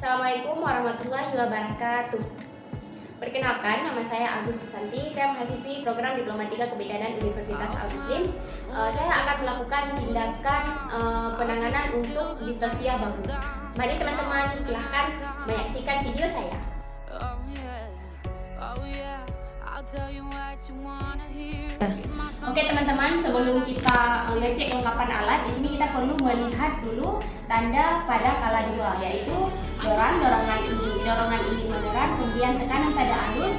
Assalamualaikum warahmatullahi wabarakatuh. Perkenalkan, nama saya Agus Susanti. Saya mahasiswi program Diploma 3 Kebidanan Universitas Al-Muslim. Saya akan melakukan tindakan penanganan untuk dispepsia bahu. Mari teman-teman silahkan menyaksikan video saya. Oke teman-teman, sebelum kita ngecek kelengkapan alat, di sini kita perlu melihat dulu tanda pada kala 2, yaitu dorongan ini meneran, kemudian tekanan pada anus,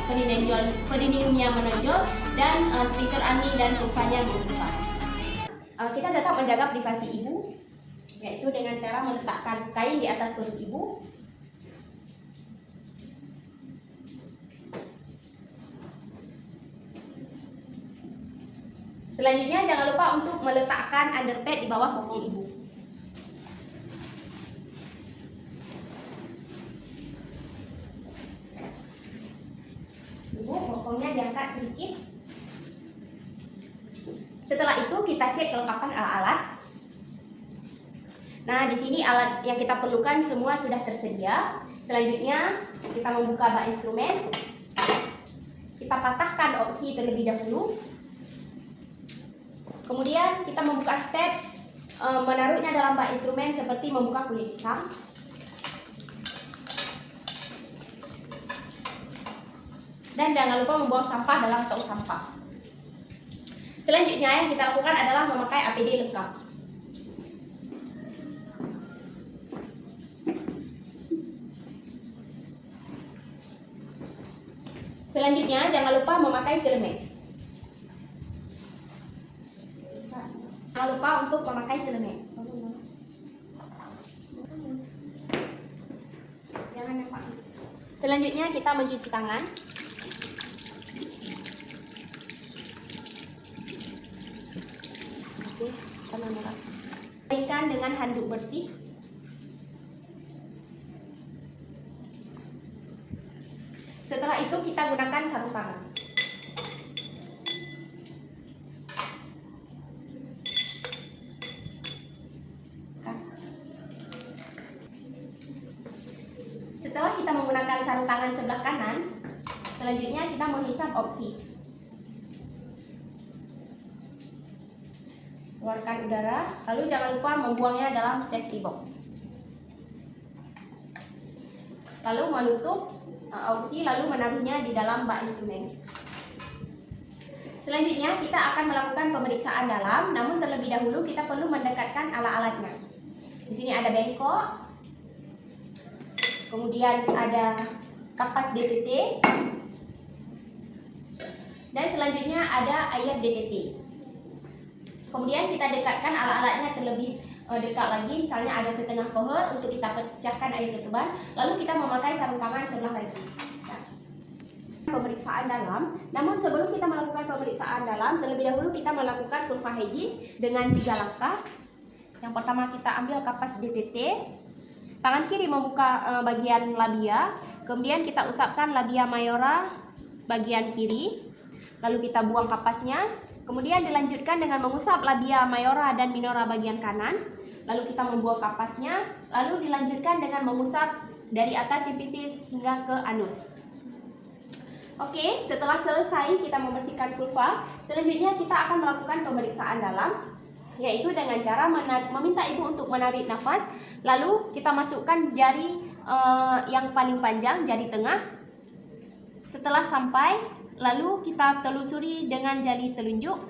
perineumnya menonjol, dan speaker angin dan kurvanya membuka. Kita tetap menjaga privasi ibu, yaitu dengan cara meletakkan kain di atas perut ibu. Selanjutnya jangan lupa untuk meletakkan underpad di bawah kaki ibu. Ibu, bokongnya diangkat sedikit. Setelah itu kita cek kelengkapan alat-alat. Nah, di sini alat yang kita perlukan semua sudah tersedia. Selanjutnya kita membuka bak instrumen. Kita patahkan opsi terlebih dahulu. Kemudian kita membuka step, menaruhnya dalam bak instrumen seperti membuka kulit pisang. Dan jangan lupa membuang sampah dalam tong sampah. Selanjutnya yang kita lakukan adalah memakai APD lengkap. Selanjutnya jangan lupa memakai celemek. Jangan lupa untuk memakai celemek. Jangan nampak. Selanjutnya kita mencuci tangan. Oke, tangan merah. Keringkan dengan handuk bersih. Setelah itu kita gunakan sarung tangan. Setelah kita menggunakan sarung tangan sebelah kanan, selanjutnya kita menghisap opsi. Keluarkan udara, lalu jangan lupa membuangnya dalam safety box. Lalu menutup opsi, lalu menaruhnya di dalam bak instrumen. Selanjutnya kita akan melakukan pemeriksaan dalam, namun terlebih dahulu kita perlu mendekatkan alat-alatnya. Di sini ada bengkok. Kemudian ada kapas DTT, dan selanjutnya ada air DTT. Kemudian kita dekatkan alat-alatnya terlebih dekat lagi, misalnya ada setengah kohor untuk kita pecahkan air ketuban, lalu kita memakai sarung tangan sebelah lagi. Pemeriksaan dalam, namun sebelum kita melakukan pemeriksaan dalam, terlebih dahulu kita melakukan vulva hygiene dengan 3 langkah. Yang pertama kita ambil kapas DTT. Tangan kiri membuka bagian labia, kemudian kita usapkan labia mayora bagian kiri, lalu kita buang kapasnya, kemudian dilanjutkan dengan mengusap labia mayora dan minora bagian kanan, lalu kita membuang kapasnya, lalu dilanjutkan dengan mengusap dari atas simfisis hingga ke anus. Oke, setelah selesai kita membersihkan vulva, selanjutnya kita akan melakukan pemeriksaan dalam, yaitu dengan cara meminta ibu untuk menarik nafas, lalu kita masukkan jari yang paling panjang, jari tengah. Setelah sampai, lalu kita telusuri dengan jari telunjuk.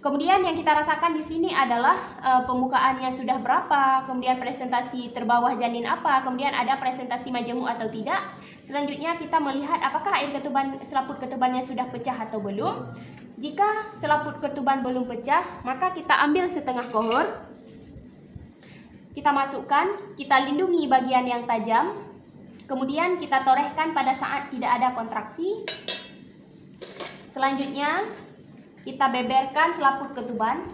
Kemudian yang kita rasakan di sini adalah pembukaannya sudah berapa, kemudian presentasi terbawah janin apa, kemudian ada presentasi majemuk atau tidak. Selanjutnya kita melihat apakah selaput ketubannya sudah pecah atau belum. Jika selaput ketuban belum pecah, maka kita ambil setengah kohor, kita masukkan, kita lindungi bagian yang tajam, kemudian kita torehkan pada saat tidak ada kontraksi. Selanjutnya, kita beberkan selaput ketuban,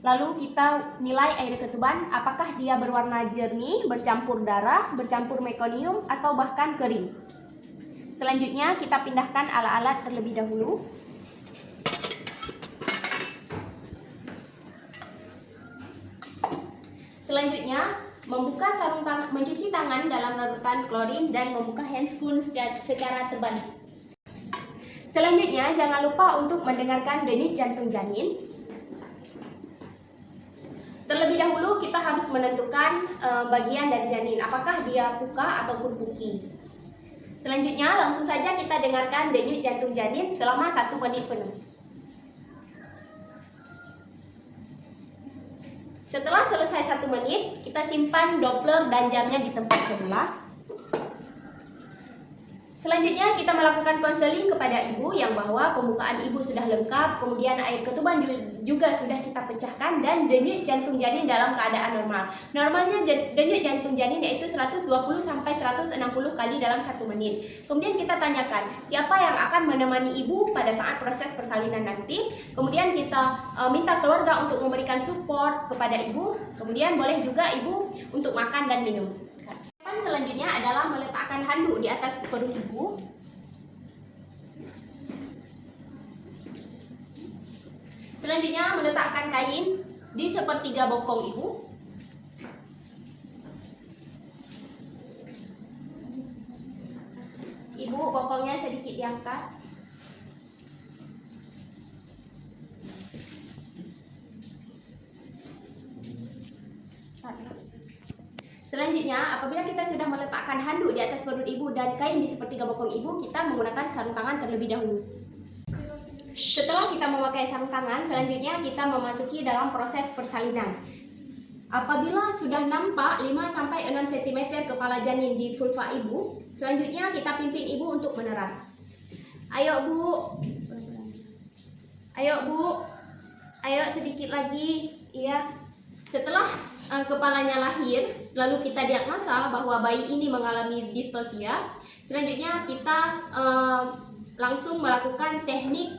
lalu kita nilai air ketuban, apakah dia berwarna jernih, bercampur darah, bercampur mekonium, atau bahkan kering. Selanjutnya kita pindahkan alat-alat terlebih dahulu. Selanjutnya membuka sarung tangan, mencuci tangan dalam larutan klorin dan membuka handscoon secara terbalik. Selanjutnya, jangan lupa untuk mendengarkan denyut jantung janin. Terlebih dahulu kita harus menentukan bagian dari janin, apakah dia puka ataupun puki. Selanjutnya, langsung saja kita dengarkan denyut jantung janin selama 1 menit penuh. Setelah selesai 1 menit, kita simpan Doppler dan jamnya di tempat semula. Selanjutnya kita melakukan konseling kepada ibu yang bahwa pembukaan ibu sudah lengkap, kemudian air ketuban juga sudah kita pecahkan dan denyut jantung janin dalam keadaan normal. Normalnya denyut jantung janin yaitu 120 sampai 160 kali dalam 1 menit. Kemudian kita tanyakan siapa yang akan menemani ibu pada saat proses persalinan nanti. Kemudian kita minta keluarga untuk memberikan support kepada ibu. Kemudian boleh juga ibu untuk makan dan minum. Selanjutnya adalah meletakkan handuk di atas perut ibu. Selanjutnya meletakkan kain di sepertiga bokong ibu. Ibu bokongnya sedikit diangkat. Selanjutnya, apabila kita sudah meletakkan handuk di atas perut ibu dan kain di sepertiga bokong ibu, kita menggunakan sarung tangan terlebih dahulu. Setelah kita memakai sarung tangan, selanjutnya kita memasuki dalam proses persalinan. Apabila sudah nampak 5-6 cm kepala janin di vulva ibu, selanjutnya kita pimpin ibu untuk menerang. Ayo bu, ayo bu, ayo sedikit lagi, iya. Setelah kepalanya lahir, lalu kita diagnosa bahwa bayi ini mengalami distosia. Selanjutnya kita langsung melakukan teknik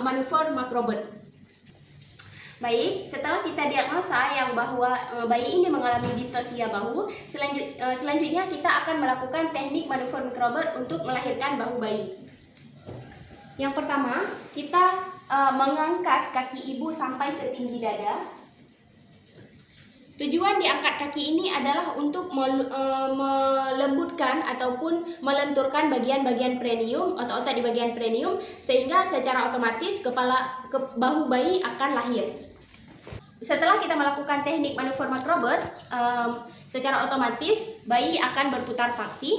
manuver Macrobot. Baik, setelah kita diagnosa yang bahwa bayi ini mengalami distosia bahu, selanjutnya kita akan melakukan teknik manuver Macrobot untuk melahirkan bahu bayi. Yang pertama, kita mengangkat kaki ibu sampai setinggi dada. Tujuan diangkat kaki ini adalah untuk melembutkan ataupun melenturkan bagian-bagian perineum, otot-otot di bagian perineum, sehingga secara otomatis bahu bayi akan lahir. Setelah kita melakukan teknik manuver Macrobot, secara otomatis bayi akan berputar paksi.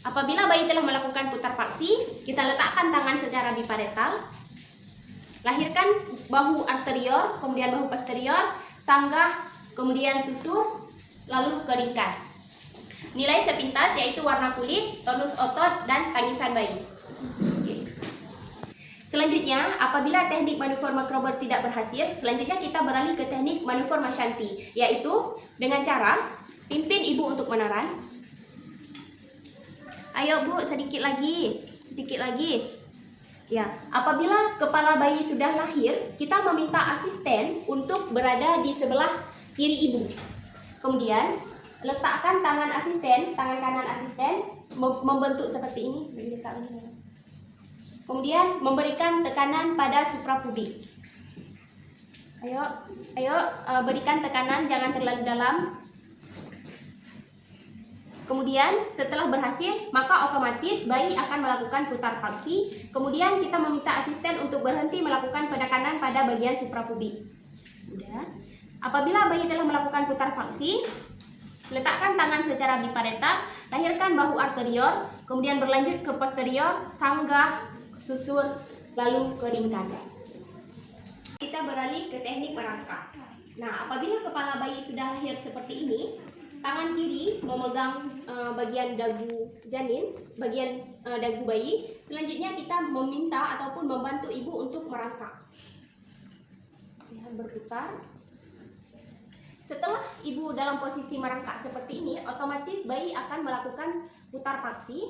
Apabila bayi telah melakukan putar paksi, kita letakkan tangan secara biparental, lahirkan bahu anterior, kemudian bahu posterior, sanggah, kemudian susur, lalu keringkan. Nilai sepintas yaitu warna kulit, tonus otot, dan tangisan bayi. Selanjutnya, apabila teknik manuver Macrobot tidak berhasil, selanjutnya kita beralih ke teknik manuver Mashanti, yaitu dengan cara pimpin ibu untuk meneran. Ayo bu, sedikit lagi, sedikit lagi. Ya, apabila kepala bayi sudah lahir, kita meminta asisten untuk berada di sebelah kiri ibu. Kemudian letakkan tangan kanan asisten membentuk seperti ini. Kemudian memberikan tekanan pada suprapubik. Ayo, berikan tekanan, jangan terlalu dalam. Kemudian setelah berhasil, maka otomatis bayi akan melakukan putar paksi. Kemudian kita meminta asisten untuk berhenti melakukan penekanan pada bagian suprapubik. Udah. Apabila bayi telah melakukan putar paksi, letakkan tangan secara biparental, lahirkan bahu anterior, kemudian berlanjut ke posterior, sanggah, susur, lalu keringkan. Kita beralih ke teknik merangkak. Nah, apabila kepala bayi sudah lahir seperti ini, tangan kiri memegang bagian dagu janin, bagian dagu bayi. Selanjutnya kita meminta ataupun membantu ibu untuk merangkak. Berputar. Setelah ibu dalam posisi merangkak seperti ini, otomatis bayi akan melakukan putar paksi.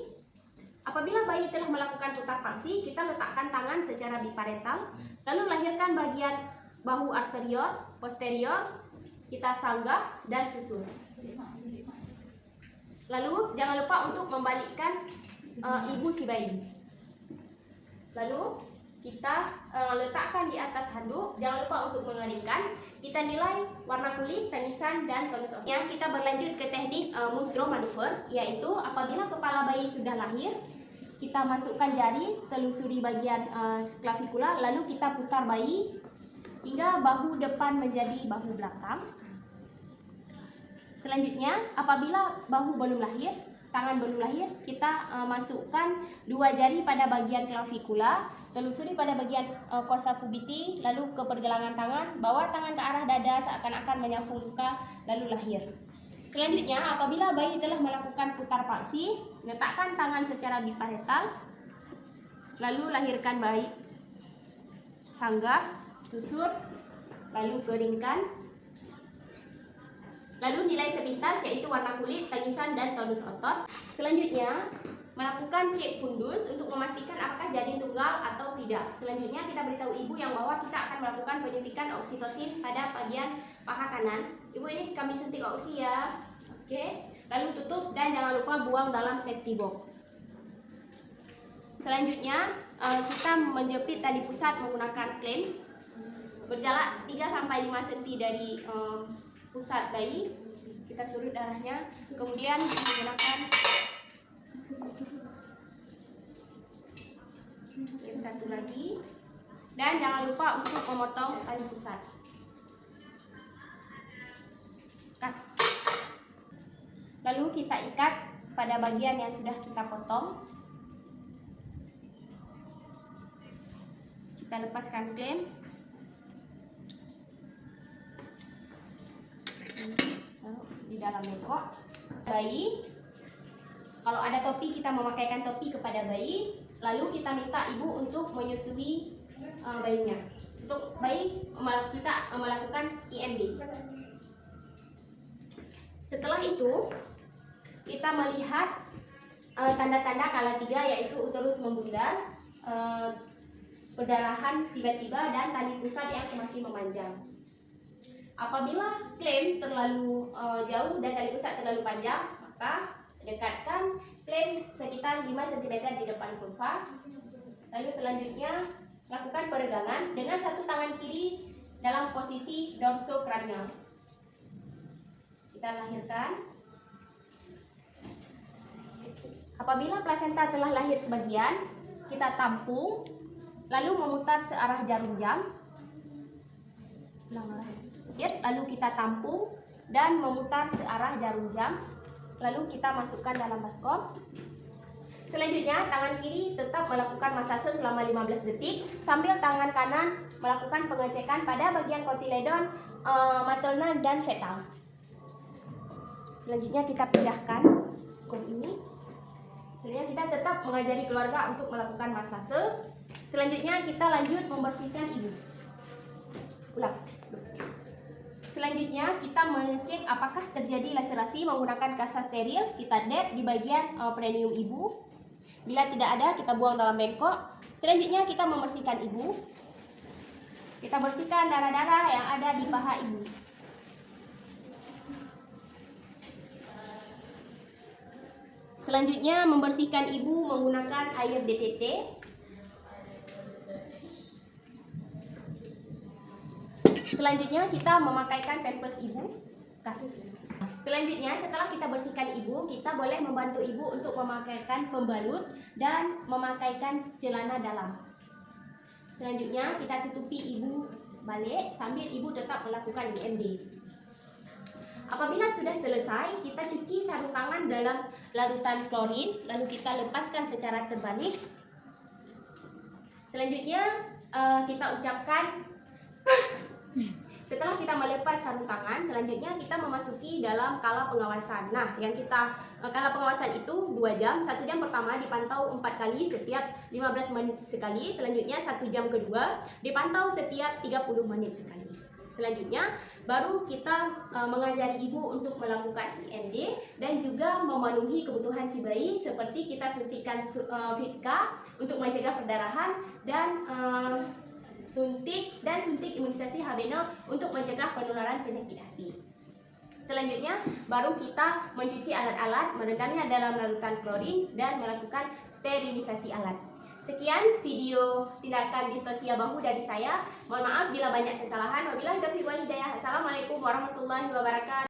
Apabila bayi telah melakukan putar paksi, kita letakkan tangan secara biparental, lalu lahirkan bagian bahu anterior, posterior, kita sanggah dan susur. Lalu jangan lupa untuk membalikkan ibu si bayi. Lalu kita letakkan di atas handuk. Jangan lupa untuk mengeringkan. Kita nilai warna kulit, tanisan, dan tonus otot. Kita berlanjut ke teknik Musdro manuver, yaitu apabila kepala bayi sudah lahir, kita masukkan jari, telusuri bagian klavikula, lalu kita putar bayi hingga bahu depan menjadi bahu belakang. Selanjutnya, apabila bahu belum lahir, tangan belum lahir, kita masukkan 2 jari pada bagian klavikula, telusuri pada bagian kosa pubiti, lalu ke pergelangan tangan, bawa tangan ke arah dada seakan-akan menyapu muka, lalu lahir. Selanjutnya, apabila bayi telah melakukan putar paksi, letakkan tangan secara biparetal, lalu lahirkan bayi. Sanggah, susur, lalu keringkan. Lalu nilai sepintas yaitu warna kulit, tangisan, dan tonus otot. Selanjutnya, melakukan cek fundus untuk memastikan apakah janin tunggal atau tidak. Selanjutnya kita beritahu ibu yang bahwa kita akan melakukan penyuntikan oksitosin pada bagian paha kanan. Ibu, ini kami suntik oksi ya. Oke. Lalu tutup dan jangan lupa buang dalam safety box. Selanjutnya kita menjepit tali pusat menggunakan klem. Berjarak 3-5 cm dari pusat bayi. Kita surut darahnya. Kemudian menggunakan yang satu lagi, dan jangan lupa untuk memotong tali pusat. Lalu kita ikat pada bagian yang sudah kita potong. Kita lepaskan klem. Di dalam bengkok bayi. Kalau ada topi, kita memakaikan topi kepada bayi. Lalu kita minta ibu untuk menyusui bayinya. Untuk bayi kita melakukan IMD. Setelah itu kita melihat tanda-tanda kala 3, yaitu uterus membundar, perdarahan tiba-tiba, dan tali pusat yang semakin memanjang. Apabila klem terlalu jauh dan tali pusat terlalu panjang, maka dekatkan klem sekitar 5 cm di depan kurva. Lalu selanjutnya lakukan peregangan dengan satu tangan kiri dalam posisi dorsokranial. Kita lahirkan. Apabila plasenta telah lahir sebagian, kita tampung, lalu memutar searah jarum jam. Lalu kita tampung dan memutar searah jarum jam. Lalu kita masukkan dalam baskom. Selanjutnya, tangan kiri tetap melakukan masase selama 15 detik sambil tangan kanan melakukan pengecekan pada bagian kotiledon maternal dan fetal. Selanjutnya kita pindahkan kum ini. Selanjutnya kita tetap mengajari keluarga untuk melakukan masase. Selanjutnya kita lanjut membersihkan ibu. Ulang. Selanjutnya kita mengecek apakah terjadi laserasi menggunakan kasa steril. Kita dep di bagian perineum ibu. Bila tidak ada, kita buang dalam bengkok. Selanjutnya kita membersihkan ibu. Kita bersihkan darah-darah yang ada di paha ibu. Selanjutnya membersihkan ibu menggunakan air DTT. Selanjutnya kita memakaikan pampers ibu. Selanjutnya setelah kita bersihkan ibu, kita boleh membantu ibu untuk memakaikan pembalut dan memakaikan celana dalam. Selanjutnya kita tutupi ibu balik sambil ibu tetap melakukan IMD. Apabila sudah selesai, kita cuci sarung tangan dalam larutan klorin, lalu kita lepaskan secara terbalik. Selanjutnya kita ucapkan. Setelah kita melepas sarung tangan, selanjutnya kita memasuki dalam kala pengawasan. Nah, yang kita kala pengawasan itu 2 jam. 1 jam pertama dipantau 4 kali setiap 15 menit sekali. Selanjutnya 1 jam kedua dipantau setiap 30 menit sekali. Selanjutnya baru kita mengajari ibu untuk melakukan IMD dan juga memenuhi kebutuhan si bayi seperti kita suntikan Vitka untuk mencegah perdarahan dan suntik imunisasi HB0 untuk mencegah penularan penyakit hati. Selanjutnya baru kita mencuci alat-alat, merendamnya dalam larutan klorin dan melakukan sterilisasi alat. Sekian video tindakan distosia bahu dari saya. Mohon maaf bila banyak kesalahan. Wabillahi taufiq wal hidayah. Assalamualaikum warahmatullahi wabarakatuh.